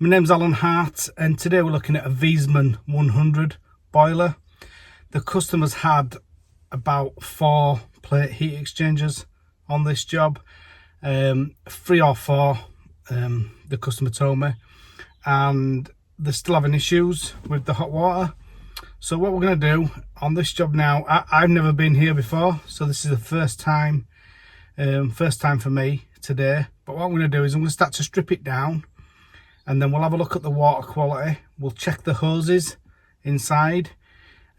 My name's Alan Hart, and today we're looking at a Viessmann 100 boiler. The customer's had about 4 plate heat exchangers on this job, 3 or 4 the customer told me, and they're still having issues with the hot water. So what we're going to do on this job now, I've never been here before, so this is the first time for me today. But what I'm going to do is I'm going to start to strip it down, and then we'll have a look at the water quality. We'll check the hoses inside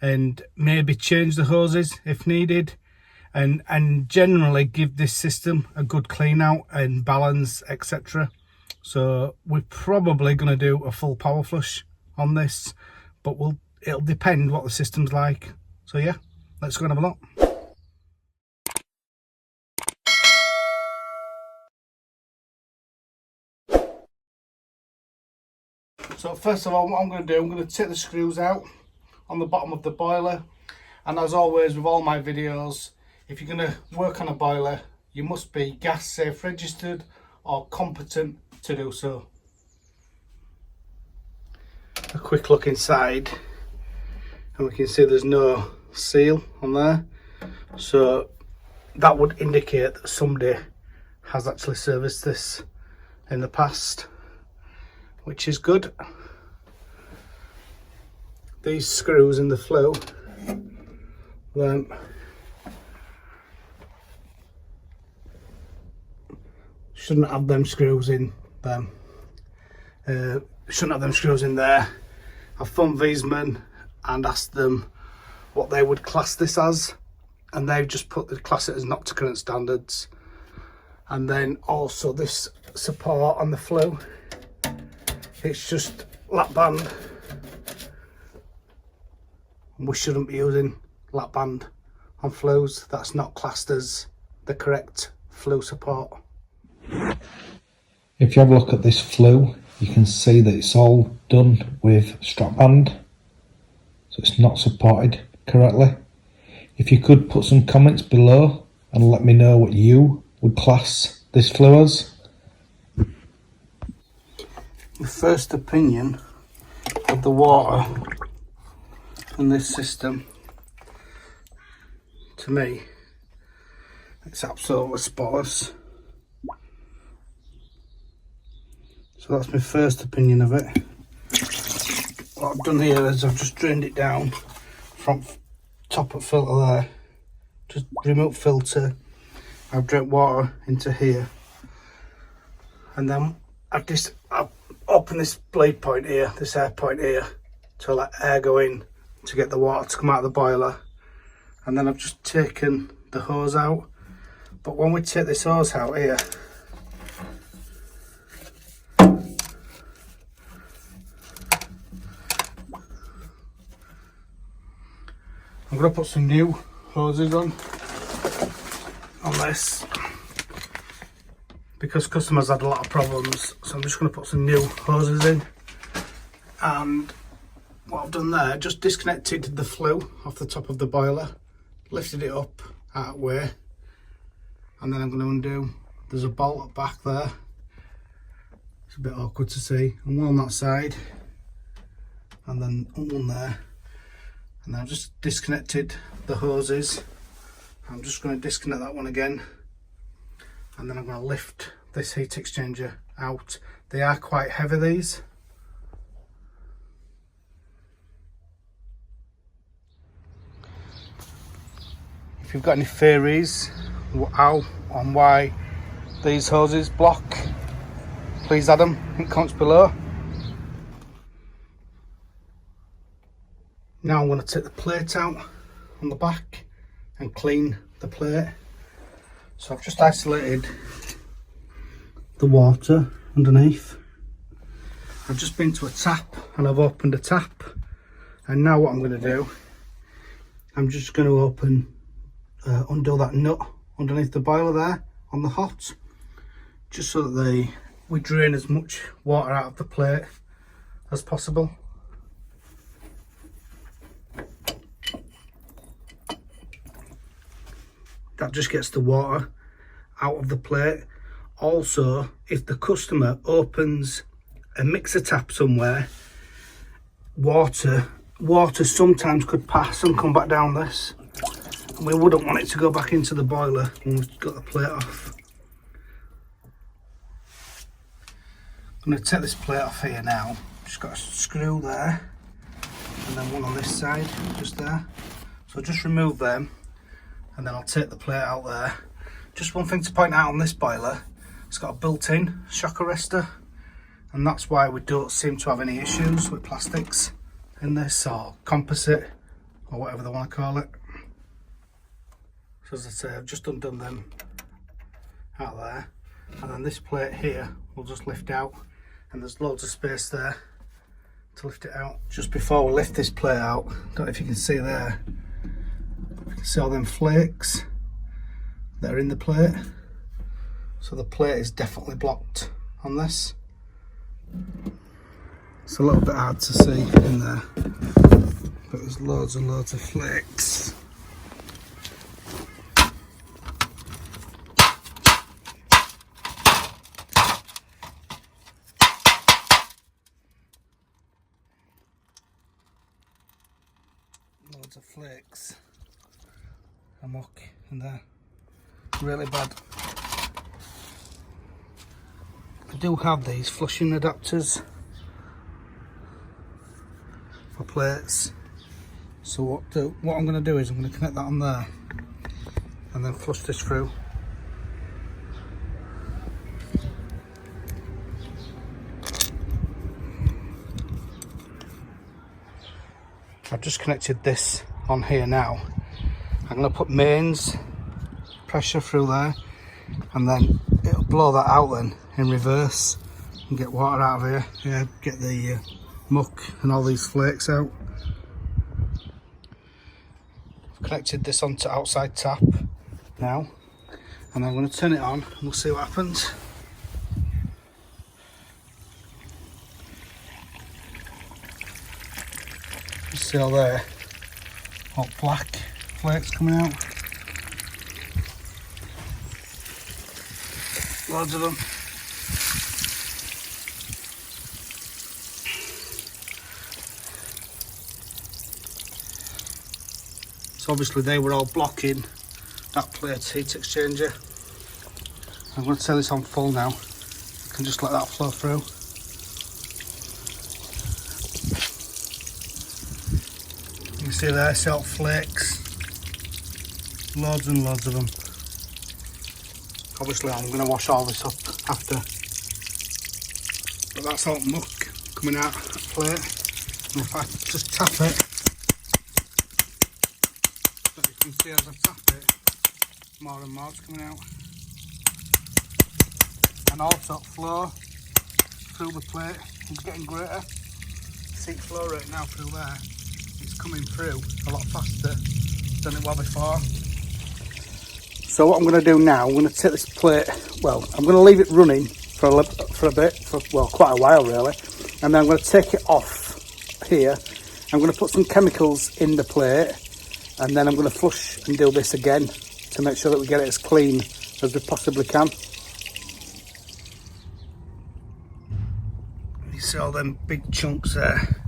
and maybe change the hoses if needed, and generally give this system a good clean out and balance, etc. So we're probably going to do a full power flush on this, but it'll depend what the system's like. So yeah, let's go and have a look. So first of all, what I'm going to do, I'm going to take the screws out on the bottom of the boiler. And as always with all my videos, if you're going to work on a boiler, you must be gas safe registered or competent to do so. A quick look inside, and we can see there's no seal on there. So that would indicate that somebody has actually serviced this in the past, which is good. These screws in the flue, shouldn't have them screws in them. Shouldn't have them screws in there. I've phoned Viessmann and asked them what they would class this as, and they've just put the class it as not to current standards. And then also this support on the flue, it's just lap band. We shouldn't be using lap band on flues. That's not classed as the correct flue support. If you have a look at this flue, you can see that it's all done with strap band, so it's not supported correctly. If you could put some comments below and let me know what you would class this flue as. The first opinion of the water in this system, to me, it's absolutely spotless. So that's my first opinion of it. What I've done here is I've just drained it down from top of filter there, just remote filter. I've drained water into here, and then I've opened this blade point here, this air point here, to let air go in to get the water to come out of the boiler. And then I've just taken the hose out. But when we take this hose out here, I'm going to put some new hoses on this, because customers had a lot of problems. So I'm just going to put some new hoses in. And what I've done there, just disconnected the flue off the top of the boiler, lifted it up out of the way, and then I'm going to undo. There's a bolt back there. It's a bit awkward to see. And one on that side, and then one there. And I've just disconnected the hoses. I'm just going to disconnect that one again, and then I'm going to lift this heat exchanger out. They are quite heavy, these. If you've got any theories how and why these hoses block, please add them in comments below. Now I'm going to take the plate out on the back and clean the plate. So I've just isolated the water underneath. I've just been to a tap and I've opened a tap, and now what I'm going to do, I'm just going to undo that nut underneath the boiler there on the hot, just so that we drain as much water out of the plate as possible. That just gets the water out of the plate. Also, if the customer opens a mixer tap somewhere, water sometimes could pass and come back down this, and we wouldn't want it to go back into the boiler when we've got the plate off. I'm going to take this plate off here now. Just got a screw there and then one on this side just there, so just remove them and then I'll take the plate out there. Just one thing to point out on this boiler, it's got a built-in shock arrestor, and that's why we don't seem to have any issues with plastics in this, or composite, or whatever they want to call it. So as I say, I've just undone them out there, and then this plate here will just lift out, and there's loads of space there to lift it out. Just before we lift this plate out, don't know if you can see there, you can see all them flakes that are in the plate. So the plate is definitely blocked on this. It's a little bit hard to see in there, but there's loads and loads of flakes. Loads of flakes and muck in there. Really bad. I do have these flushing adapters for plates, so what I'm going to do is I'm going to connect that on there and then flush this through. I've just connected this on here now. I'm going to put mains pressure through there, and then it'll blow that out then in reverse and get water out of here. Yeah, get the muck and all these flakes out. I've connected this onto outside tap now, and I'm going to turn it on and we'll see what happens. You see all there, all black flakes coming out. Loads of them. So obviously they were all blocking that plate's heat exchanger. I'm going to turn this on full now. I can just let that flow through. You can see there, salt flakes. Loads and loads of them. Obviously I'm going to wash all this up after, but that's all muck coming out of the plate, and if I just tap it, but you can see as I tap it, more and more is coming out, and also flow through the plate is getting greater. See flow rate now through there, it's coming through a lot faster than it was before. So what I'm going to do now, I'm going to take this plate, well, I'm going to leave it running for a bit, well, quite a while really, and then I'm going to take it off here. I'm going to put some chemicals in the plate, and then I'm going to flush and do this again to make sure that we get it as clean as we possibly can. You see all them big chunks there,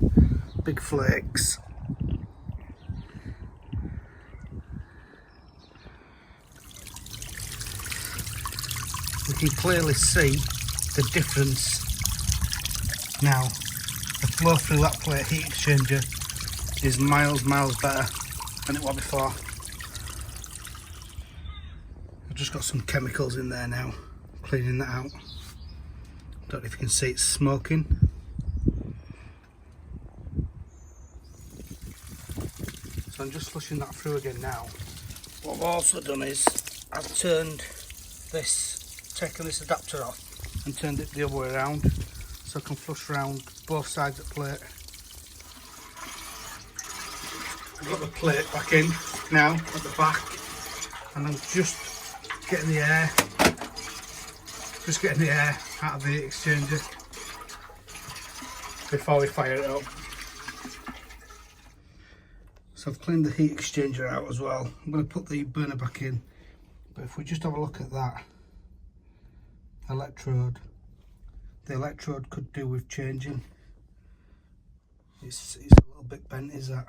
big flakes. We can clearly see the difference now. The flow through that plate heat exchanger is miles better than it was before. I've just got some chemicals in there now, cleaning that out. Don't know if you can see it's smoking. So I'm just flushing that through again now. What I've also done is I've turned this, taken this adapter off and turned it the other way around, so I can flush around both sides of the plate. I've got the plate back in now at the back, and I'm just getting the air out of the heat exchanger before we fire it up. So I've cleaned the heat exchanger out as well. I'm going to put the burner back in, but if we just have a look at that electrode, the electrode could do with changing. It's a little bit bent, is that?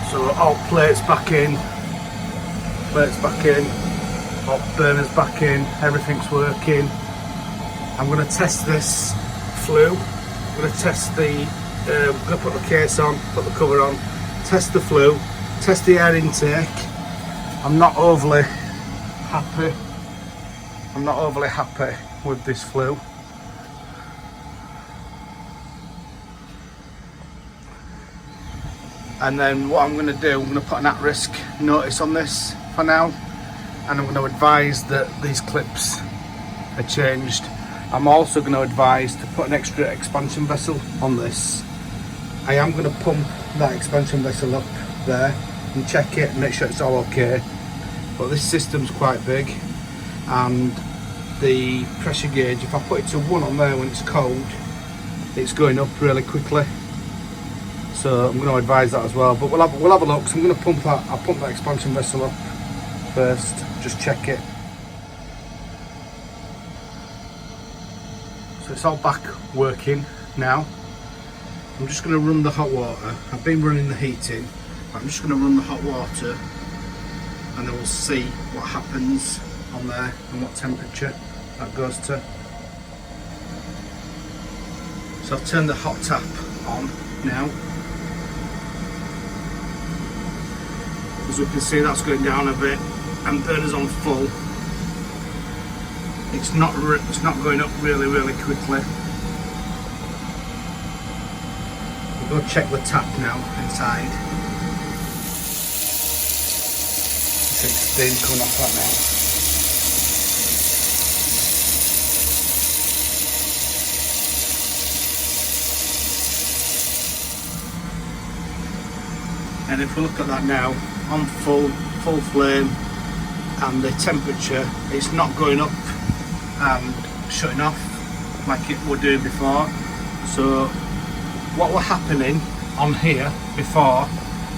So all plates back in, all burners back in, everything's working. I'm going to test this flue. I'm going to test the, I'm going to put the case on, put the cover on, test the flue, test the air intake. I'm not overly happy with this flue. And then what I'm going to do, I'm going to put an at-risk notice on this for now, and I'm going to advise that these clips are changed. I'm also going to advise to put an extra expansion vessel on this. I am going to pump that expansion vessel up there and check it and make sure it's all okay. But this system's quite big, and the pressure gauge, if I put it to 1 on there when it's cold, it's going up really quickly. So I'm going to advise that as well. But we'll have a look. So I'm going to pump that. I'll pump that expansion vessel up first, just check it. So it's all back working now. I'm just going to run the hot water. I've been running the heating, but I'm just going to run the hot water, and then we'll see what happens on there and what temperature that goes to. So I've turned the hot tap on now. As we can see, that's going down a bit, and burner's on full. It's not going up really quickly. We'll go check the tap now inside. I think steam coming off that now. And if we look at that now, on full flame, and the temperature, it's not going up and shutting off like it would do before. So what were happening on here before,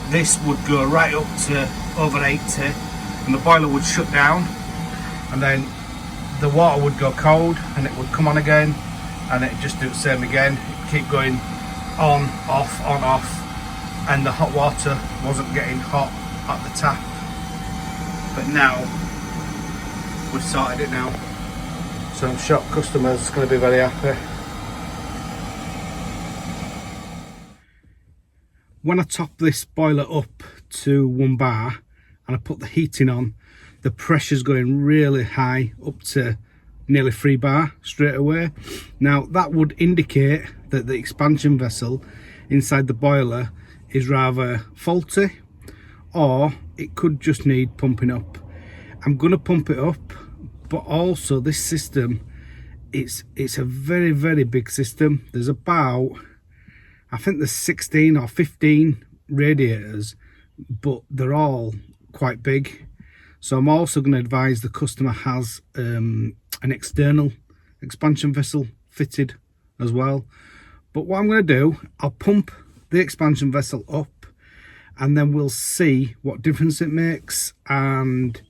this would go right up to over 80, and the boiler would shut down, and then the water would go cold and it would come on again, and it'd just do the same again. It'd keep going on, off, and the hot water wasn't getting hot at the tap. But now we've sorted it now, so I'm sure customers are going to be very happy. When I top this boiler up to 1 bar and I put the heating on, the pressure's going really high, up to nearly 3 bar straight away. Now that would indicate that the expansion vessel inside the boiler is rather faulty, or it could just need pumping up. I'm going to pump it up, but also this system, it's a very big system. There's about, I think there's 16 or 15 radiators, but they're all quite big. So I'm also going to advise the customer has an external expansion vessel fitted as well. But what I'm going to do, I'll pump the expansion vessel up, and then we'll see what difference it makes, and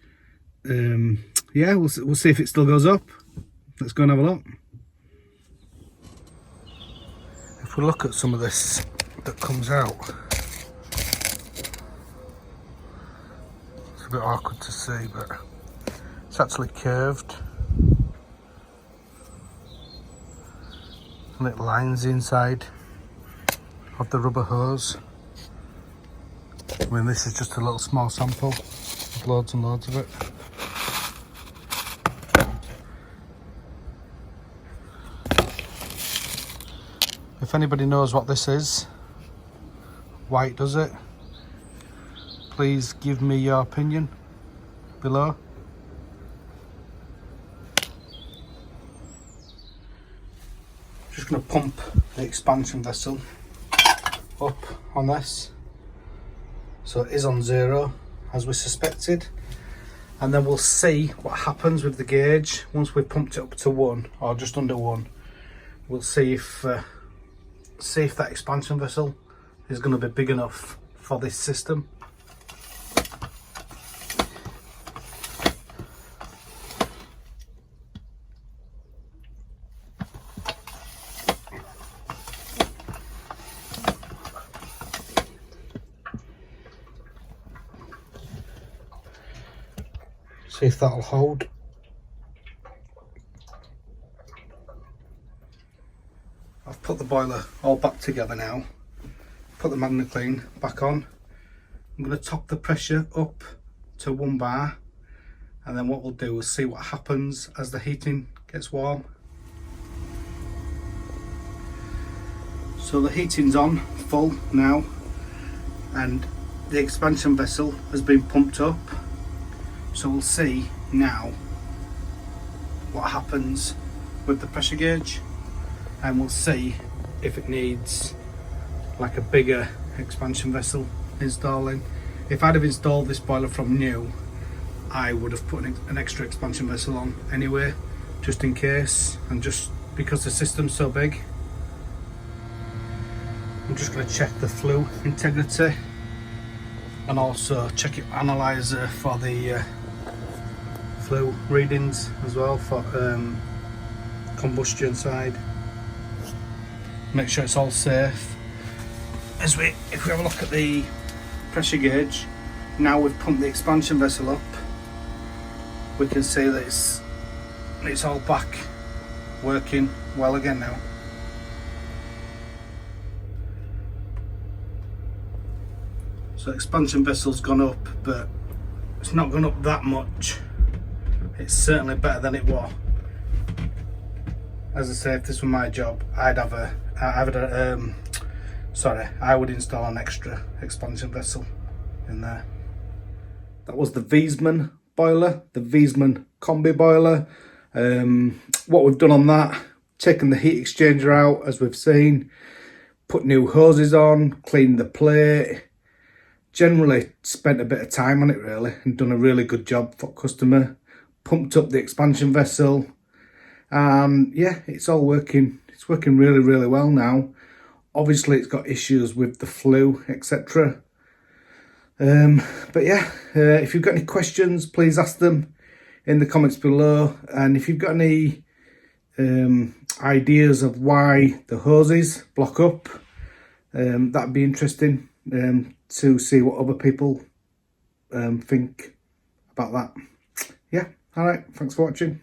yeah, we'll see if it still goes up. Let's go and have a look. If we look at some of this that comes out, it's a bit awkward to see, but it's actually curved, and it lines the inside of the rubber hose. I mean, this is just a little small sample, there's loads and loads of it. If anybody knows what this is, why it does it, please give me your opinion below. Just going to pump the expansion vessel up on this, so it is on 0 as we suspected, and then we'll see what happens with the gauge once we've pumped it up to 1 or just under 1. We'll see if that expansion vessel is going to be big enough for this system. See if that'll hold. I've put the boiler all back together now. Put the magnet clean back on. I'm going to top the pressure up to 1 bar, and then what we'll do is see what happens as the heating gets warm. So the heating's on full now, and the expansion vessel has been pumped up. So we'll see now what happens with the pressure gauge, and we'll see if it needs like a bigger expansion vessel installing. If I'd have installed this boiler from new, I would have put an extra expansion vessel on anyway, just in case, and just because the system's so big. I'm just going to check the flue integrity and also check your analyzer for the flue readings as well for combustion side. Make sure it's all safe. If we have a look at the pressure gauge, now we've pumped the expansion vessel up, we can see that it's all back working well again now. So expansion vessel's gone up, but it's not gone up that much. It's certainly better than it was. As I say, if this were my job, I would install an extra expansion vessel in there. That was the Viessmann boiler, the Viessmann combi boiler. What we've done on that, taken the heat exchanger out as we've seen, put new hoses on, cleaned the plate. Generally spent a bit of time on it really and done a really good job for customer. Pumped up the expansion vessel, and yeah, it's all working. It's working really, really well now. Obviously it's got issues with the flue, etc. But yeah, if you've got any questions, please ask them in the comments below. And if you've got any ideas of why the hoses block up, that'd be interesting to see what other people think about that. Yeah, all right, thanks for watching.